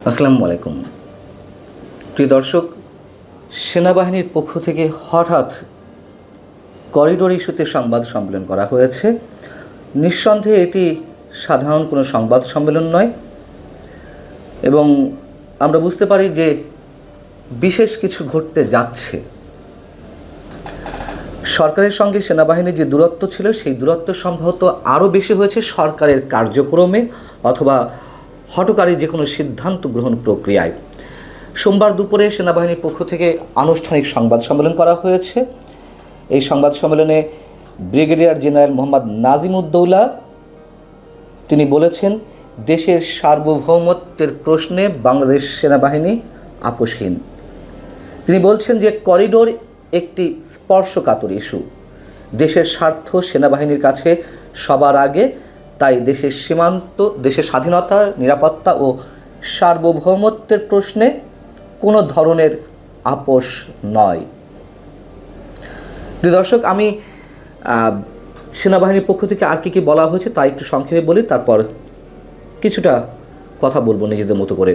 আসসালামু আলাইকুম। প্রিয় দর্শক, সেনাবাহিনীর পক্ষ থেকে হঠাৎ করিডোর ইস্যুতে সংবাদ সম্মেলন করা হয়েছে। নিঃসন্দেহে এটি সাধারণ কোনো সংবাদ সম্মেলন নয় এবং আমরা বুঝতে পারি যে বিশেষ কিছু ঘটতে যাচ্ছে। সরকারের সঙ্গে সেনাবাহিনীর যে দূরত্ব ছিল সেই দূরত্ব সম্ভবত আরও বেশি হয়েছে সরকারের কার্যক্রমে অথবা হঠকারী যে কোনো সিদ্ধান্ত গ্রহণ প্রক্রিয়ায়। সোমবার দুপুরে সেনাবাহিনীর পক্ষ থেকে আনুষ্ঠানিক সংবাদ সম্মেলন করা হয়েছে। এই সংবাদ সম্মেলনে ব্রিগেডিয়ার জেনারেল মোহাম্মদ নাজিমুদ্দৌলা তিনি বলেছেন, দেশের সার্বভৌমত্বের প্রশ্নে বাংলাদেশ সেনাবাহিনী আপোষহীন। তিনি বলছেন যে করিডোর একটি স্পর্শকাতর ইস্যু। দেশের স্বার্থ সেনাবাহিনীর কাছে সবার আগে, তাই দেশের সীমান্ত, দেশের স্বাধীনতা, নিরাপত্তা ও সার্বভৌমত্বের প্রশ্নে কোনো ধরনের আপোষ নয়। প্রিয় দর্শক, আমি সেনাবাহিনীর পক্ষ থেকে আর কী বলা হয়েছে তা একটু সংক্ষেপে বলি, তারপর কিছুটা কথা বলবো নিজেদের মতো করে।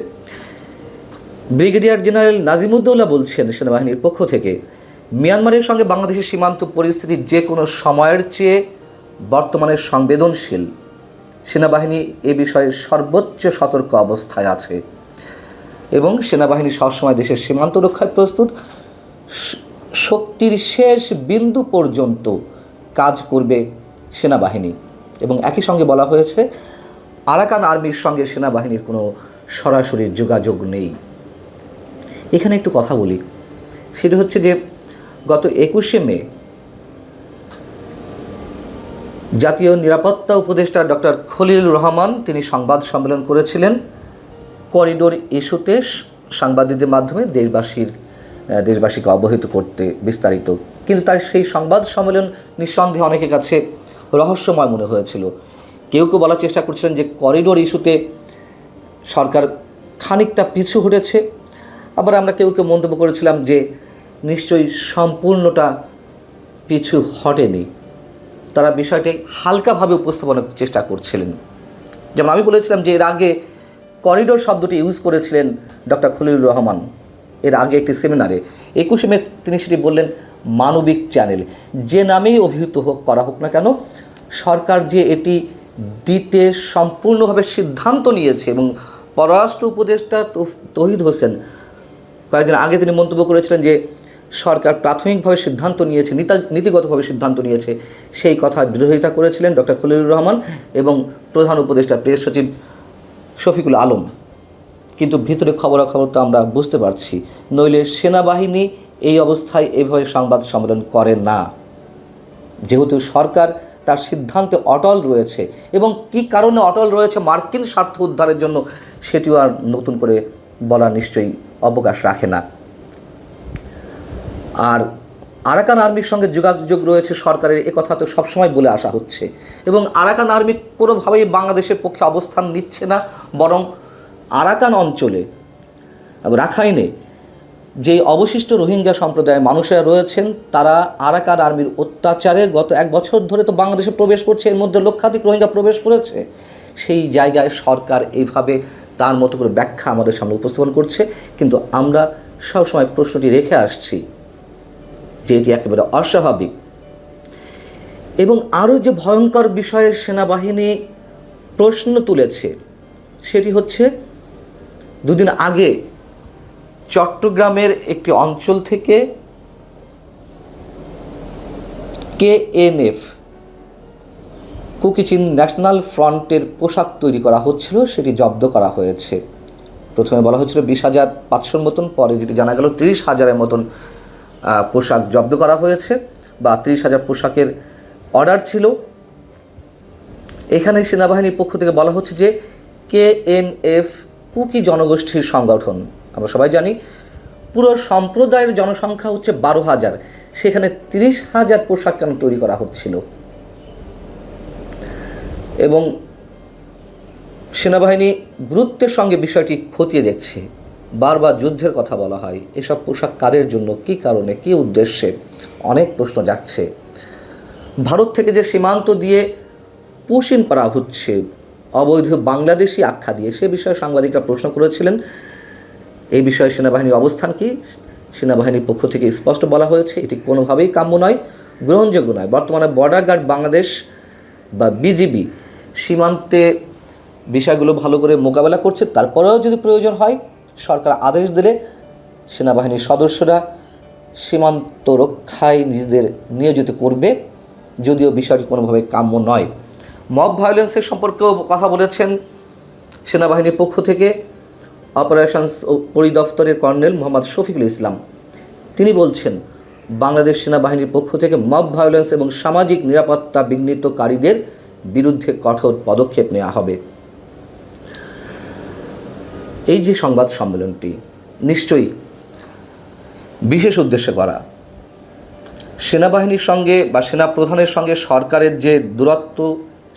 ব্রিগেডিয়ার জেনারেল নাজিমুদ্দৌলা বলছেন, সেনাবাহিনীর পক্ষ থেকে মিয়ানমারের সঙ্গে বাংলাদেশের সীমান্ত পরিস্থিতি যে কোনো সময়ের চেয়ে বর্তমানে সংবেদনশীল। সেনাবাহিনী এ বিষয়ে সর্বোচ্চ সতর্ক অবস্থায় আছে এবং সেনাবাহিনী সবসময় দেশের সীমান্ত রক্ষায় প্রস্তুত। শক্তির শেষ বিন্দু পর্যন্ত কাজ করবে সেনাবাহিনী। এবং একই সঙ্গে বলা হয়েছে, আরাকান আর্মির সঙ্গে সেনাবাহিনীর কোনো সরাসরি যোগাযোগ নেই। এখানে একটু কথা বলি, সেটা হচ্ছে যে গত 21শে মে জাতীয় নিরাপত্তা উপদেষ্টা ডক্টর খলিলুর রহমান তিনি সংবাদ সম্মেলন করেছিলেন করিডোর ইস্যুতে সাংবাদিকদের মাধ্যমে দেশবাসীকে অবহিত করতে বিস্তারিত। কিন্তু তার সেই সংবাদ সম্মেলন নিঃসন্দেহে অনেকের কাছে রহস্যময় মনে হয়েছিল। কেউ কেউ বলার চেষ্টা করছিলেন যে করিডোর ইস্যুতে সরকার খানিকটা পিছু হটেছে, আবার আমরা কেউ কেউ মন্তব্য করেছিলাম যে নিশ্চয়ই সম্পূর্ণটা পিছু হটেনি। তারা বিষয়টি হালকাভাবে উপস্থাপনের চেষ্টা করছিলেন। যেমন আমি বলেছিলাম যে এর আগে করিডোর শব্দটি ইউজ করেছিলেন ডক্টর খলিলুর রহমান এর আগে একটি সেমিনারে। 21শে মে তিনি সেটি বললেন মানবিক চ্যানেল। যে নামেই অভিহিত করা হোক না কেন, সরকার যে এটি দিতে সম্পূর্ণভাবে সিদ্ধান্ত নিয়েছে এবং পররাষ্ট্র উপদেষ্টা তৌহিদ হোসেন কয়েকদিন আগে তিনি মন্তব্য করেছিলেন যে সরকার প্রাথমিকভাবে সিদ্ধান্ত নিয়েছে, নীতিগতভাবে সিদ্ধান্ত নিয়েছে, সেই কথার বিরোধিতা করেছিলেন ডক্টর খলিলুর রহমান এবং প্রধান উপদেষ্টা প্রেস সচিব শফিকুল আলম। কিন্তু ভিতরে খবরাখবর তো আমরা বুঝতে পারছি, নইলে সেনাবাহিনী এই অবস্থায় এইভাবে সংবাদ সম্মেলন করে না। যেহেতু সরকার তার সিদ্ধান্তে অটল রয়েছে এবং কী কারণে অটল রয়েছে মার্কিন স্বার্থ উদ্ধারের জন্য, সেটিও আর নতুন করে বলার নিশ্চয়ই অবকাশ রাখে না। আর আরাকান আর্মির সঙ্গে যোগাযোগ রয়েছে সরকারের, কথা তো সবসময় বলে আসা হচ্ছে এবং আরাকান আর্মি কোনোভাবেই বাংলাদেশের পক্ষে অবস্থান নিচ্ছে না, বরং আরাকান অঞ্চলে রাখাইনে যে অবশিষ্ট রোহিঙ্গা সম্প্রদায়ের মানুষেরা রয়েছেন তারা আরাকান আর্মির অত্যাচারে গত 1 বছর ধরে তো বাংলাদেশে প্রবেশ করছে, এর মধ্যে লক্ষাধিক রোহিঙ্গা প্রবেশ করেছে। সেই জায়গায় সরকার এইভাবে তার মতো করে ব্যাখ্যা আমাদের সামনে উপস্থাপন করছে, কিন্তু আমরা সবসময় প্রশ্নটি রেখে আসছি যে এটি একেবারে অস্বাভাবিক। এবং আরও যে ভয়ঙ্কর বিষয়ে সেনাবাহিনী প্রশ্ন তুলেছে সেটি হচ্ছে, দুদিন আগে চট্টগ্রামের একটি অঞ্চল থেকে KNF কুকি চিন ন্যাশনাল ফ্রন্টের পোশাক তৈরি করা হচ্ছিল, সেটি জব্দ করা হয়েছে। প্রথমে বলা হচ্ছিল 20,500 মতন, পরে যেটি জানা গেল 30,000-এর মতন পোশাক জব্দ করা হয়েছে বা 30,000 পোশাকের অর্ডার ছিল। এখানে সেনাবাহিনীর পক্ষ থেকে বলা হচ্ছে যে KNF কুকি জনগোষ্ঠীর সংগঠন। আমরা সবাই জানি পুরো সম্প্রদায়ের জনসংখ্যা হচ্ছে 12,000, সেখানে 30,000 পোশাক কেন তৈরি করা হচ্ছিল? এবং সেনাবাহিনী গুরুত্বের সঙ্গে বিষয়টি খতিয়ে দেখছে। বারবার যুদ্ধের কথা বলা হয়, এসব পোশাক কাদের জন্য, কী কারণে, কী উদ্দেশ্যে, অনেক প্রশ্ন যাচ্ছে। ভারত থেকে যে সীমান্ত দিয়ে পুশ ইন করা হচ্ছে অবৈধ বাংলাদেশি আখ্যা দিয়ে সে বিষয়ে সাংবাদিকরা প্রশ্ন করেছিলেন। এই বিষয়ে সেনাবাহিনীর অবস্থান কি? সেনাবাহিনীর পক্ষ থেকে স্পষ্ট বলা হয়েছে এটি কোনোভাবেই কাম্য নয়, গ্রহণযোগ্য নয়। বর্তমানে বর্ডার গার্ড বাংলাদেশ বা বিজিবি সীমান্তে বিষয়গুলো ভালো করে মোকাবেলা করছে। তারপরেও যদি প্রয়োজন হয় সরকার আদেশ দিলে সেনাবাহিনীর সদস্যরা সীমান্ত রক্ষায় নিজেদের নিয়োজিত করবে, যদিও বিষয়টি কোনোভাবে কাম্য নয়। মব ভায়োলেন্সের সম্পর্কেও কথা বলেছেন সেনাবাহিনীর পক্ষ থেকে অপারেশনস পরিদপ্তরের কর্নেল মোহাম্মদ শফিকুল ইসলাম। তিনি বলছেন বাংলাদেশ সেনাবাহিনীর পক্ষ থেকে মব ভায়োলেন্স এবং সামাজিক নিরাপত্তা বিঘ্নিতকারীদের বিরুদ্ধে কঠোর পদক্ষেপ নেওয়া হবে। এই যে সংবাদ সম্মেলনটি নিশ্চয়ই বিশেষ উদ্দেশ্যে করা। সেনাবাহিনীর সঙ্গে বা সেনাপ্রধানের সঙ্গে সরকারের যে দূরত্ব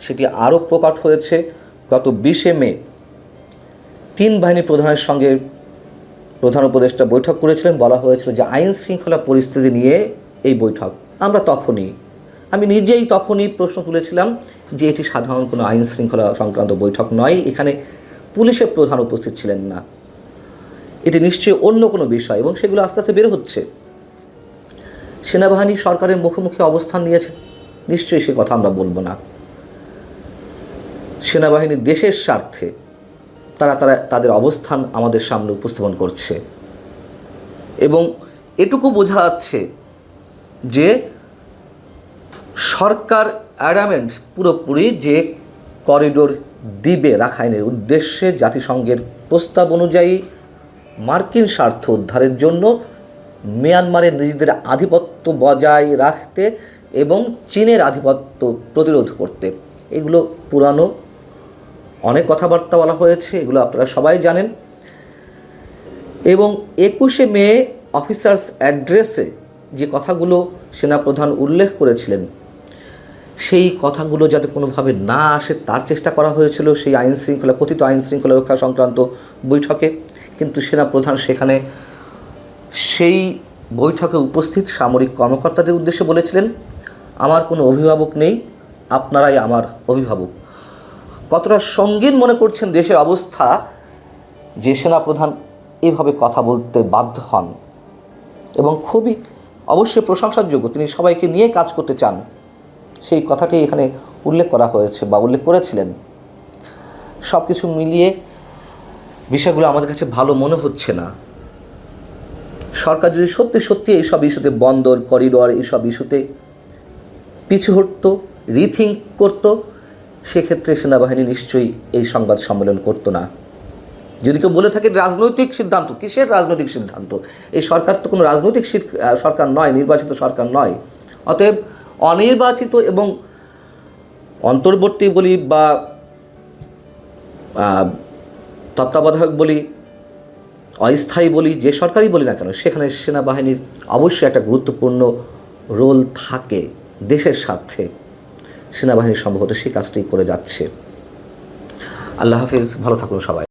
সেটি আরও প্রকট হয়েছে। গত 20শে মে 3 বাহিনী প্রধানের সঙ্গে প্রধান উপদেষ্টা বৈঠক করেছিলেন। বলা হয়েছিল যে আইন শৃঙ্খলা পরিস্থিতি নিয়ে এই বৈঠক। আমি নিজেই তখনই প্রশ্ন তুলেছিলাম যে এটি সাধারণ কোনো আইন শৃঙ্খলা সংক্রান্ত বৈঠক নয়, এখানে পুলিশের প্রধান উপস্থিত ছিলেন না, এটি নিশ্চয়ই অন্য কোনো বিষয়। এবং সেগুলো আস্তে আস্তে বের হচ্ছে। সেনাবাহিনী সরকারের মুখোমুখি অবস্থান নিয়েছে, নিশ্চয়ই সে কথা আমরা বলবো না। সেনাবাহিনী দেশের স্বার্থে তারা তাদের অবস্থান আমাদের সামনে উপস্থাপন করছে এবং এটুকু বোঝা যাচ্ছে যে সরকার অ্যাডামেন্ট পুরোপুরি যে করিডোর দিবে রাখাইনের উদ্দেশ্যে জাতিসংঘের প্রস্তাব অনুযায়ী মার্কিন স্বার্থ উদ্ধারের জন্য, মিয়ানমারের নিজেদের আধিপত্য বজায় রাখতে এবং চীনের আধিপত্য প্রতিরোধ করতে। এগুলো পুরানো অনেক কথাবার্তা বলা হয়েছে, এগুলো আপনারা সবাই জানেন। এবং 21শে মে অফিসার্স অ্যাড্রেসে যে কথাগুলো সেনাপ্রধান উল্লেখ করেছিলেন সেই কথাগুলো যাতে কোনোভাবে না আসে তার চেষ্টা করা হয়েছিল সেই কথিত আইন শৃঙ্খলা রক্ষা সংক্রান্ত বৈঠকে। কিন্তু সেনাপ্রধান সেখানে সেই বৈঠকে উপস্থিত সামরিক কর্মকর্তাদের উদ্দেশ্যে বলেছিলেন, আমার কোনো অভিভাবক নেই, আপনারাই আমার অভিভাবক। কতটা সঙ্গীন মনে করছেন দেশের অবস্থা যে সেনাপ্রধান এভাবে কথা বলতে বাধ্য হন, এবং খুবই অবশ্যই প্রশংসার যোগ্য। তিনি সবাইকে নিয়ে কাজ করতে চান, সেই কথাটি এখানে উল্লেখ করা হয়েছে বা উল্লেখ করেছিলেন। সব কিছু মিলিয়ে বিষয়গুলো আমাদের কাছে ভালো মনে হচ্ছে না। সরকার যদি সত্যি সত্যি এইসব ইস্যুতে, বন্দর করিডোর এইসব ইস্যুতে পিছু হটত, রিথিঙ্ক করত, সেক্ষেত্রে সেনাবাহিনী নিশ্চয়ই এই সংবাদ সম্মেলন করতো না। যদি কেউ বলে থাকে রাজনৈতিক সিদ্ধান্ত, কিসের রাজনৈতিক সিদ্ধান্ত? এই সরকার তো কোনো রাজনৈতিক সরকার নয়, নির্বাচিত সরকার নয়। অতএব অনির্বাচিত এবং অন্তর্বর্তী বলি বা তত্ত্বাবধায়ক বলি, অস্থায়ী বলি, যে সরকারই বলি না কেন, সেখানে সেনাবাহিনীর অবশ্যই একটা গুরুত্বপূর্ণ রোল থাকে দেশের স্বার্থে। সেনাবাহিনী সম্ভবত সেই কাজটাই করে যাচ্ছে। আল্লাহ হাফিজ, ভালো থাকুন সবাই।